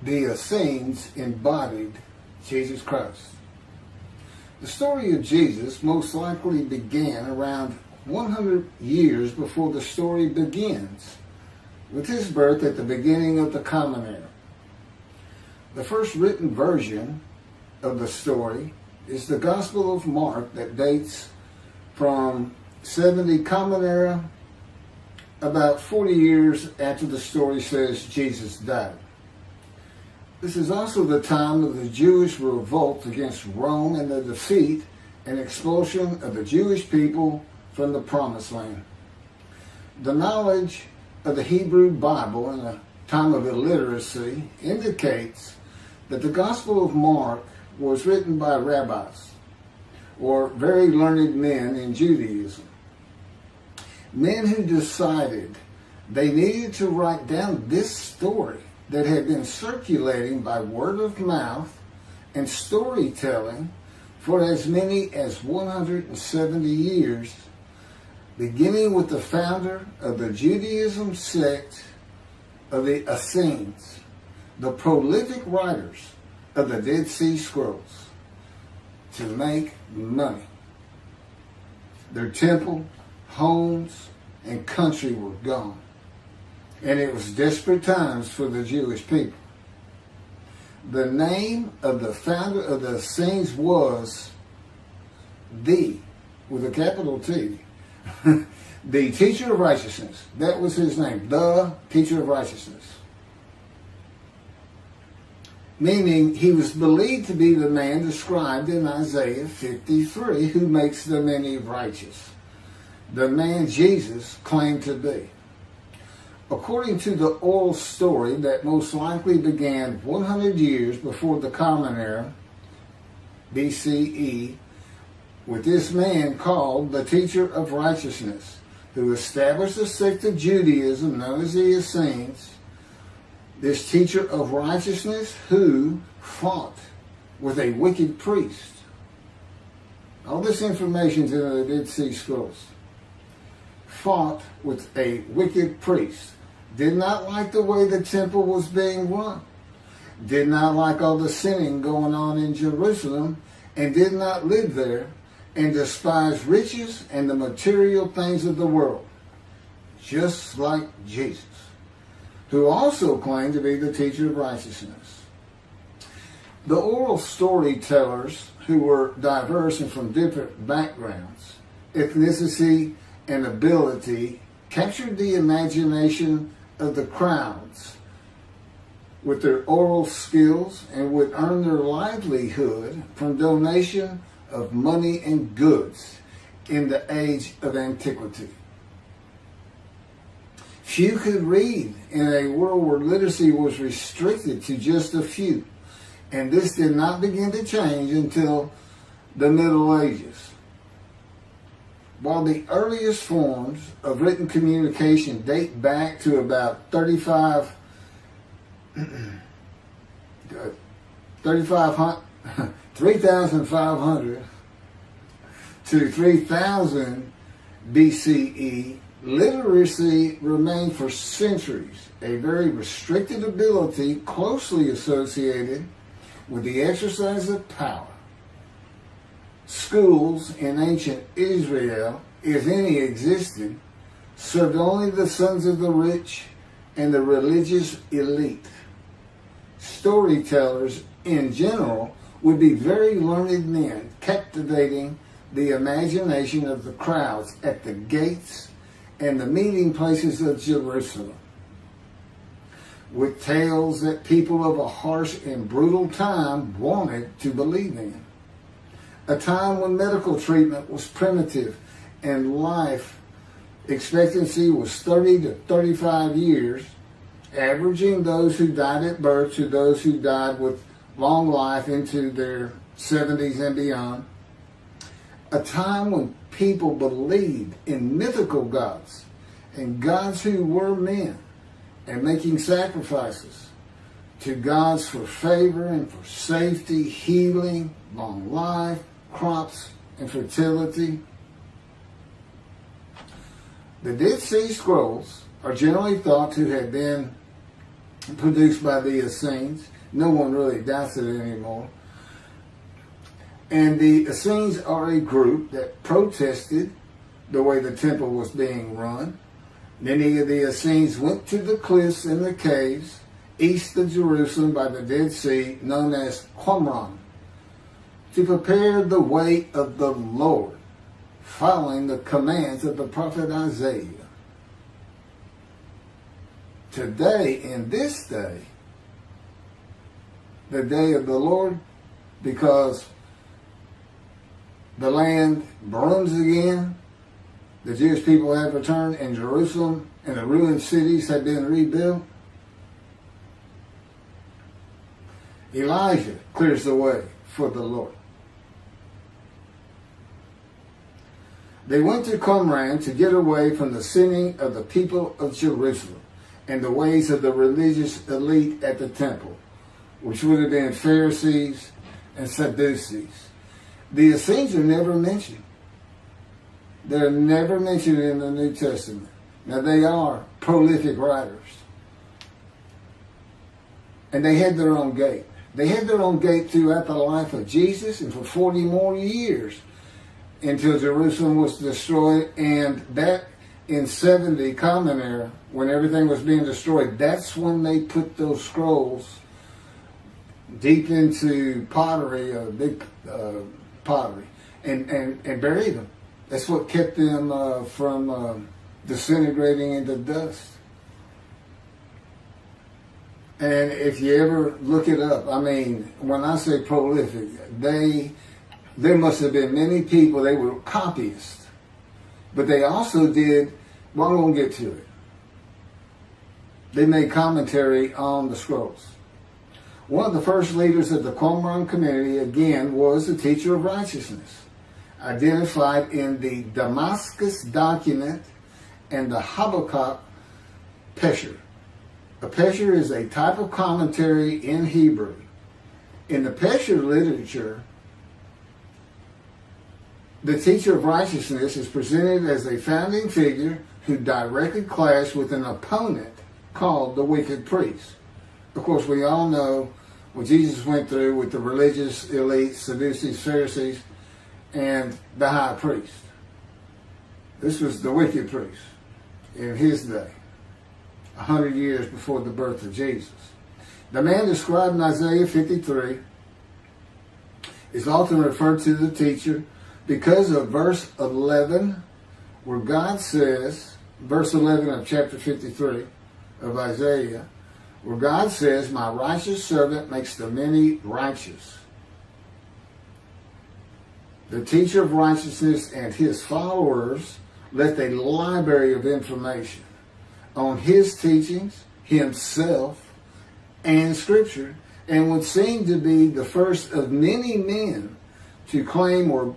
the Essenes embodied Jesus Christ. The story of Jesus most likely began around 100 years before the story begins, with his birth at the beginning of the Common Era. The first written version of the story is the Gospel of Mark that dates from 70 Common Era, about 40 years after the story says Jesus died. This is also the time of the Jewish revolt against Rome and the defeat and expulsion of the Jewish people from the Promised Land. The knowledge of the Hebrew Bible in a time of illiteracy indicates that the Gospel of Mark was written by rabbis, or very learned men in Judaism. Men who decided they needed to write down this story that had been circulating by word of mouth and storytelling for as many as 170 years, beginning with the founder of the Judaism sect of the Essenes, the prolific writers of the Dead Sea Scrolls, to make money. Their temple, homes, and country were gone. And it was desperate times for the Jewish people. The name of the founder of the Essenes was with a capital T, the teacher of righteousness. That was his name, the teacher of righteousness. Meaning he was believed to be the man described in Isaiah 53 who makes the many righteous. The man Jesus claimed to be. According to the oral story that most likely began 100 years before the Common Era, BCE, with this man called the teacher of righteousness, who established a sect of Judaism known as the Essenes, this teacher of righteousness who fought with a wicked priest. All this information is in the Dead Sea Scrolls. Fought with a wicked priest. Did not like the way the temple was being run. Did not like all the sinning going on in Jerusalem, and did not live there, and despised riches and the material things of the world, just like Jesus, who also claimed to be the teacher of righteousness. The oral storytellers, who were diverse and from different backgrounds, ethnicity, and ability, captured the imagination of the crowds with their oral skills and would earn their livelihood from donation of money and goods in the age of antiquity. Few could read in a world where literacy was restricted to just a few, and this did not begin to change until the Middle Ages. While the earliest forms of written communication date back to about 3,500 to 3,000 BCE, literacy remained for centuries a very restricted ability closely associated with the exercise of power. Schools in ancient Israel, if any existed, served only the sons of the rich and the religious elite. Storytellers in general would be very learned men, captivating the imagination of the crowds at the gates and the meeting places of Jerusalem, with tales that people of a harsh and brutal time wanted to believe in. A time when medical treatment was primitive and life expectancy was 30 to 35 years, averaging those who died at birth to those who died with long life into their 70s and beyond. A time when people believed in mythical gods and gods who were men and making sacrifices to gods for favor and for safety, healing, long life, crops, and fertility. The Dead Sea Scrolls are generally thought to have been produced by the Essenes. No one really doubts it anymore. And the Essenes are a group that protested the way the temple was being run. Many of the Essenes went to the cliffs and the caves east of Jerusalem by the Dead Sea, known as Qumran, to prepare the way of the Lord, following the commands of the prophet Isaiah. Today, in this day, the day of the Lord, because the land blooms again, the Jewish people have returned in Jerusalem, and the ruined cities have been rebuilt. Elijah clears the way for the Lord. They went to Qumran to get away from the sinning of the people of Jerusalem and the ways of the religious elite at the temple, which would have been Pharisees and seduces. The Essenes are never mentioned. They're never mentioned in the New Testament. Now, they are prolific writers. And they had their own gate. They had their own gate throughout the life of Jesus and for 40 more years until Jerusalem was destroyed. And that in 70 Common Era, when everything was being destroyed, that's when they put those scrolls deep into pottery, big pottery, and buried them. That's what kept them from disintegrating into dust. And if you ever look it up, I mean, when I say prolific, there must have been many people, they were copyists. But they also did, well, I'm going to get to it. They made commentary on the scrolls. One of the first leaders of the Qumran community, again, was the teacher of righteousness, identified in the Damascus document and the Habakkuk Pesher. A Pesher is a type of commentary in Hebrew. In the Pesher literature, the teacher of righteousness is presented as a founding figure who directly clashed with an opponent called the wicked priest. Of course, we all know what Jesus went through with the religious elite, seduces, Pharisees, and the high priest. This was the wicked priest in his day, 100 years before the birth of Jesus. The man described in Isaiah 53 is often referred to the teacher because of verse 11, where God says, verse 11 of chapter 53 of Isaiah, where God says, "My righteous servant makes the many righteous." The teacher of righteousness and his followers left a library of information on his teachings, himself, and Scripture, and would seem to be the first of many men to claim or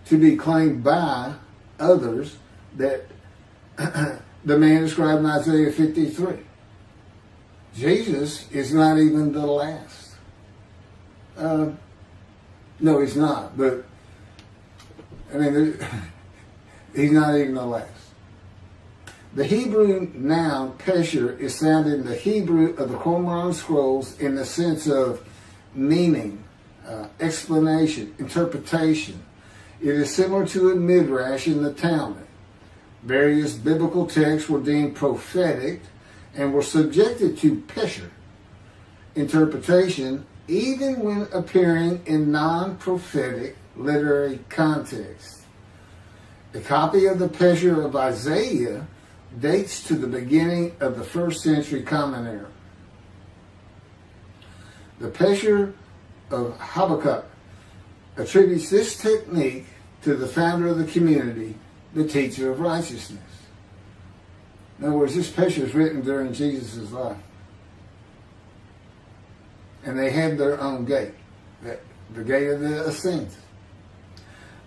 to be claimed by others that the man described in Isaiah 53. Jesus is not even the last. No, he's not, but I mean, he's not even the last. The Hebrew noun pesher is found in the Hebrew of the Qumran scrolls in the sense of meaning, explanation, interpretation. It is similar to a midrash in the Talmud. Various biblical texts were deemed prophetic and were subjected to pesher interpretation even when appearing in non-prophetic literary context. A copy of the pesher of Isaiah dates to the beginning of the 1st century Common Era. The pesher of Habakkuk attributes this technique to the founder of the community, the teacher of righteousness. In other words, this pesher is written during Jesus' life. And they had their own gate, the Gate of the Ascent.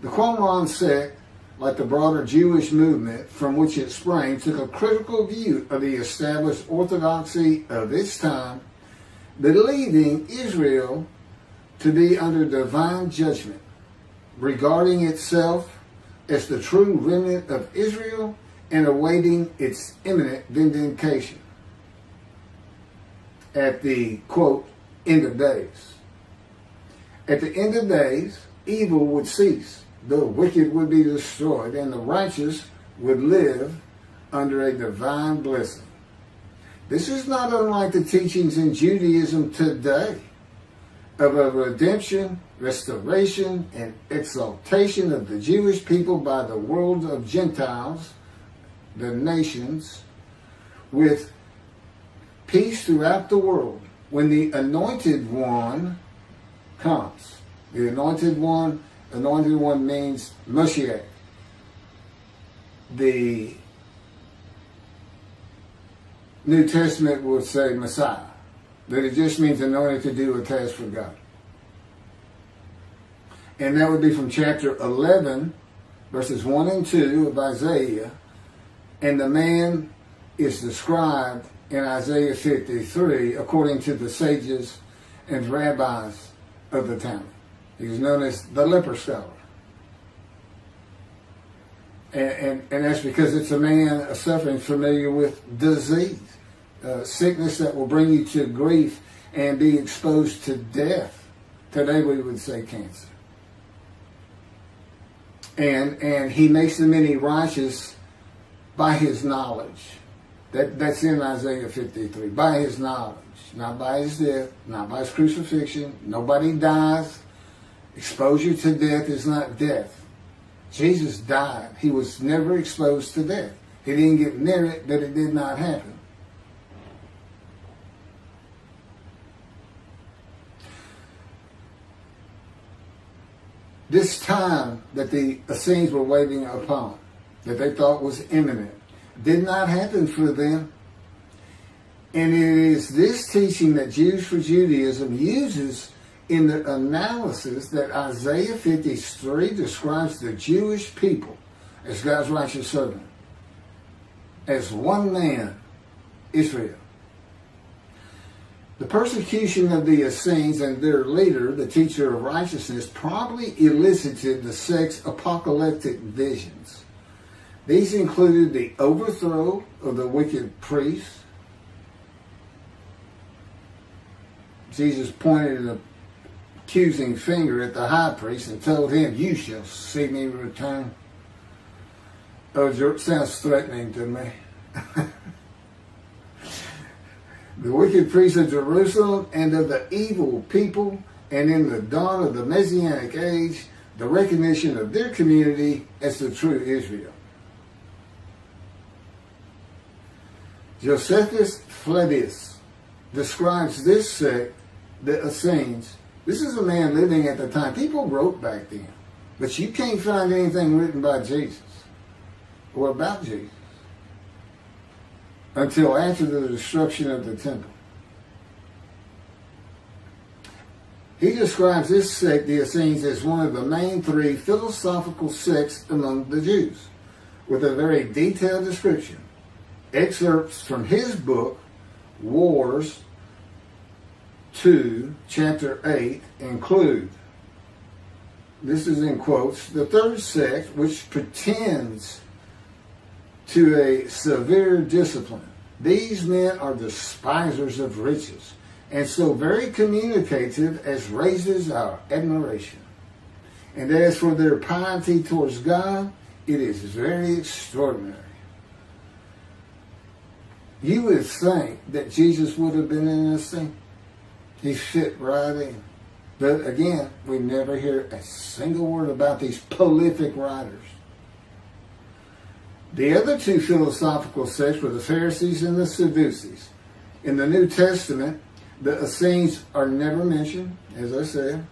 The Qumran sect, like the broader Jewish movement from which it sprang, took a critical view of the established orthodoxy of its time, believing Israel to be under divine judgment, regarding itself as the true remnant of Israel and awaiting its imminent vindication. at the, quote, end of days. At the end of days, evil would cease, the wicked would be destroyed, and the righteous would live under a divine blessing. This is not unlike the teachings in Judaism today of a redemption, restoration, and exaltation of the Jewish people by the world of Gentiles, the nations, with peace throughout the world. When the Anointed One comes, the Anointed One means Moshiach. The New Testament would say Messiah, that it just means anointed to do a task for God. And that would be from chapter 11, verses 1 and 2 of Isaiah. And the man is described in Isaiah 53 according to the sages and rabbis of the time. He was known as the Leper Stone. And that's because it's a man suffering familiar with disease, sickness that will bring you to grief and be exposed to death. Today we would say cancer. And he makes the many righteous by his knowledge. That's in Isaiah 53. By his knowledge, not by his death, not by his crucifixion. Nobody dies. Exposure to death is not death. Jesus died. He was never exposed to death. He didn't get near it, but it did not happen. This time that the Essenes were waiting upon, that they thought was imminent, did not happen for them. And it is this teaching that Jews for Judaism uses in the analysis that Isaiah 53 describes the Jewish people as God's righteous servant, as one man, Israel. The persecution of the Essenes and their leader, the teacher of righteousness, probably elicited the sect's apocalyptic visions. These included the overthrow of the wicked priests. Jesus pointed an accusing finger at the high priest and told him, "You shall see me return." Oh, it sounds threatening to me. The wicked priests of Jerusalem and of the evil people, and in the dawn of the Messianic age, the recognition of their community as the true Israel. Josephusflemish describes this sect, the Essenes. This is a man living at the time. People wrote back then, but you can't find anything written by Jesus or about Jesus until after the destruction of the temple. He describes this sect, the Essenes, as one of the main three philosophical sects among the Jews, with a very detailed description. Excerpts from his book, Wars 2, chapter 8, include, this is in quotes, the third sect, which pretends to a severe discipline. These men are despisers of riches, and so very communicative as raises our admiration. And as for their piety towards God, it is very extraordinary. You would think that Jesus would have been in this thing. He fit right in. But again, we never hear a single word about these prolific writers. The other two philosophical sects were the Pharisees and the seduces. In the New Testament, the Essenes are never mentioned, as I said.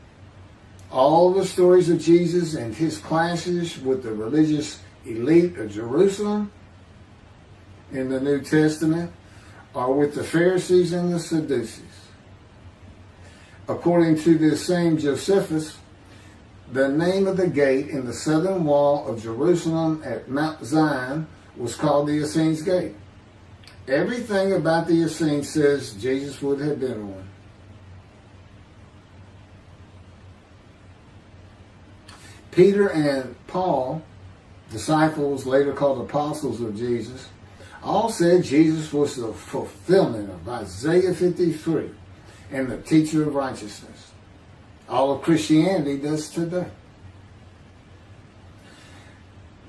All the stories of Jesus and his clashes with the religious elite of Jerusalem in the New Testament are with the Pharisees and the seduces. According to this same Josephus, the name of the gate in the southern wall of Jerusalem at Mount Zion was called the Essenes Gate. Everything about the Essenes says Jesus would have been one. Peter and Paul, disciples later called apostles of Jesus, all said Jesus was the fulfillment of Isaiah 53 and the teacher of righteousness. All of Christianity does today.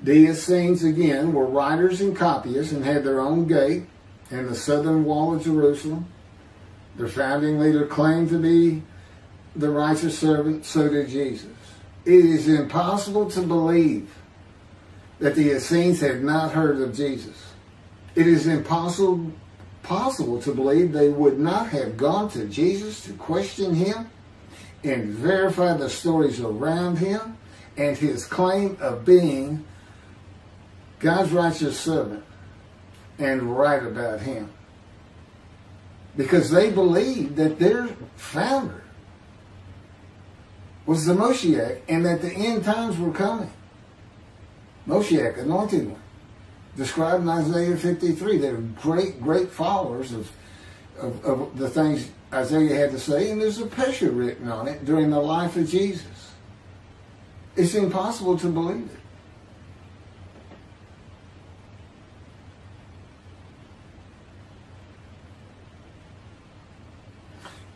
The Essenes, again, were writers and copyists and had their own gate in the southern wall of Jerusalem. Their founding leader claimed to be the righteous servant, so did Jesus. It is impossible to believe that the Essenes had not heard of Jesus. It is impossible to believe they would not have gone to Jesus to question him and verify the stories around him and his claim of being God's righteous servant and right about him. Because they believed that their founder was the Moshiach and that the end times were coming. Moshiach, anointed one, described in Isaiah 53. They're great followers of the things Isaiah had to say, and there's a picture written on it during the life of Jesus. It's impossible to believe it.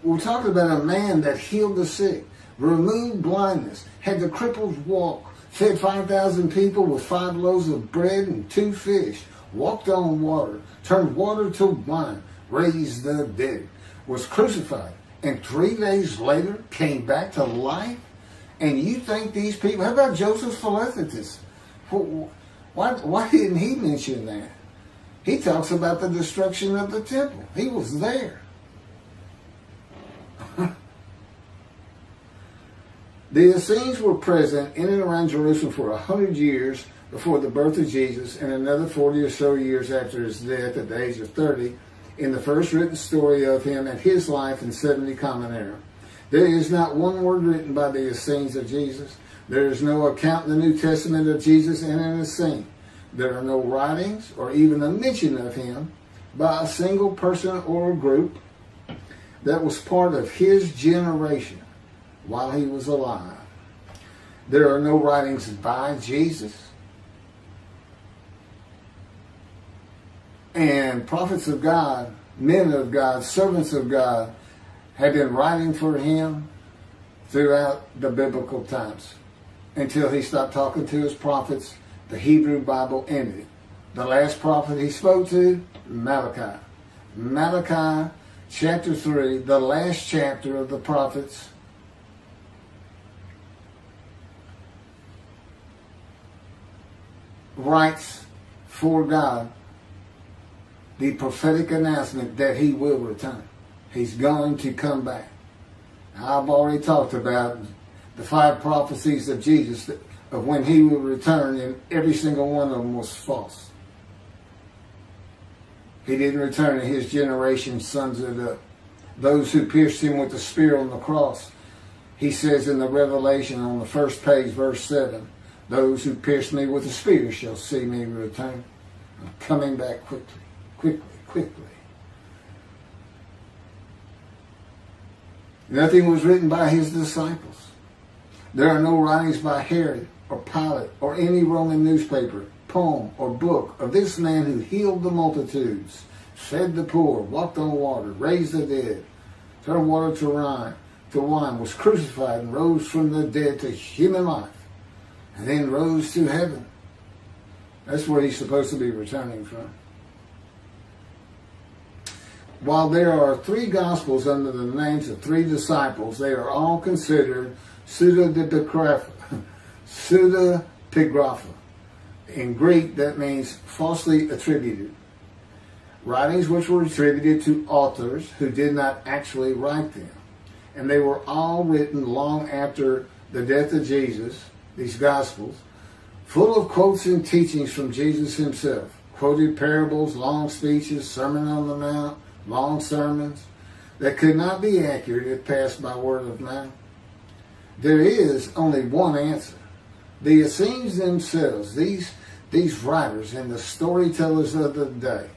We're talking about a man that healed the sick, removed blindness, had the cripples walk, fed 5,000 people with 5 loaves of bread and 2 fish, walked on water, turned water to wine, raised the dead, was crucified, and 3 days later came back to life? And you think these people, how about Josephusflemish? Why didn't he mention that? He talks about the destruction of the temple. He was there. The Essenes were present in and around Jerusalem for 100 years before the birth of Jesus and another 40 or so years after his death at the age of 30 in the first written story of him and his life in 70 Common Era. There is not one word written by the Essenes of Jesus. There is no account in the New Testament of Jesus and an Essene. There are no writings or even a mention of him by a single person or group that was part of his generation while he was alive. There are no writings by Jesus. And prophets of God, men of God, servants of God have been writing for him throughout the biblical times until he stopped talking to his prophets. The Hebrew Bible ended. The last prophet he spoke to, Malachi. Malachi chapter 3, the last chapter of the prophets, writes for God the prophetic announcement that he will return. He's going to come back. Now, I've already talked about the 5 prophecies of Jesus of when he will return, and every single one of them was false. He didn't return, and his generation sums it up. Those who pierced him with the spear on the cross, he says in the Revelation on the first page, verse 7, those who pierced me with the spear shall see me return. I'm coming back quickly. Nothing was written by his disciples. There are no writings by Herod or Pilate or any Roman newspaper, poem, or book of this man who healed the multitudes, fed the poor, walked on water, raised the dead, turned water to wine, was crucified and rose from the dead to human life, and then rose to heaven. That's where he's supposed to be returning from. While there are 3 Gospels under the names of 3 disciples, they are all considered pseudepigrapha. In Greek, that means falsely attributed. Writings which were attributed to authors who did not actually write them. And they were all written long after the death of Jesus, these Gospels, full of quotes and teachings from Jesus himself. Quoted parables, long speeches, Sermon on the Mount, long sermons that could not be accurate if passed by word of mouth. There is only one answer. The Essenes themselves, these writers and the storytellers of the day,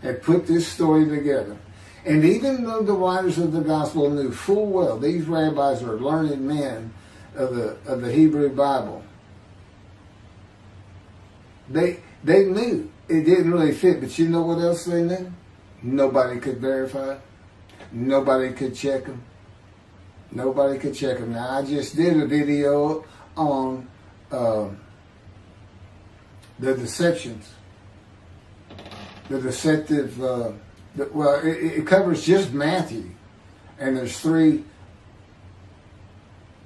had put this story together. And even though the writers of the gospel knew full well these rabbis are learned men of the Hebrew Bible, they knew it didn't really fit. But you know what else they knew? Nobody could verify. Nobody could check them. Nobody could check them. Now, I just did a video on the deceptions. The deceptive, it covers just Matthew. And there's 3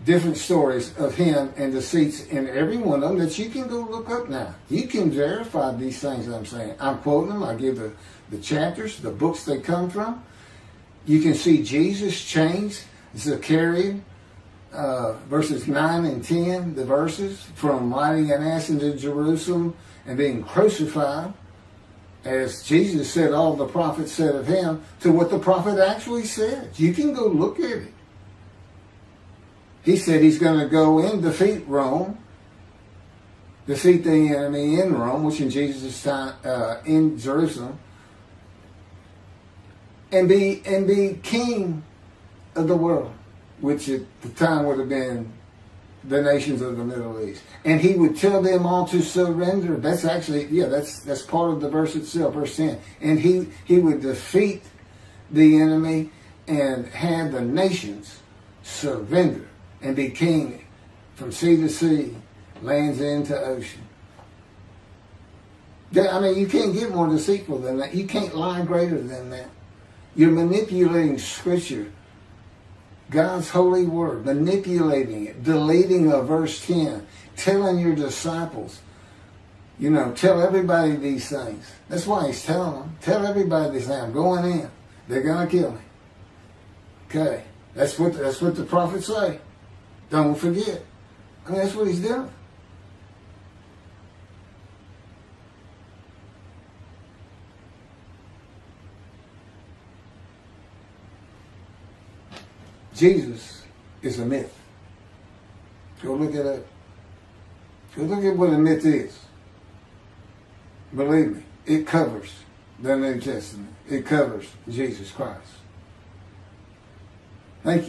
different stories of him and deceits in every one of them that you can go look up now. You can verify these things that I'm saying. I'm quoting them. I give the chapters, the books they come from. You can see Jesus changed Zechariah, verses 9 and 10, the verses, from riding an ass into Jerusalem and being crucified, as Jesus said all the prophets said of him, to what the prophet actually said. You can go look at it. He said he's going to go and defeat Rome, defeat the enemy in Rome, which in Jesus' time, in Jerusalem, and be king of the world, which at the time would have been the nations of the Middle East. And he would tell them all to surrender. That's actually, that's part of the verse itself, verse 10. And he would defeat the enemy and have the nations surrender and be king from sea to sea, lands into ocean. I mean, you can't get more deceitful than that. You can't lie greater than that. You're manipulating Scripture, God's holy word, manipulating it, deleting a verse 10, telling your disciples, tell everybody these things. That's why he's telling them. Tell everybody these things. I'm going in. They're going to kill me. Okay. That's what the prophets say. Don't forget. I mean, that's what he's doing. Jesus is a myth. Go look at it. Go look at what a myth is. Believe me, it covers the New Testament. It covers Jesus Christ. Thank you.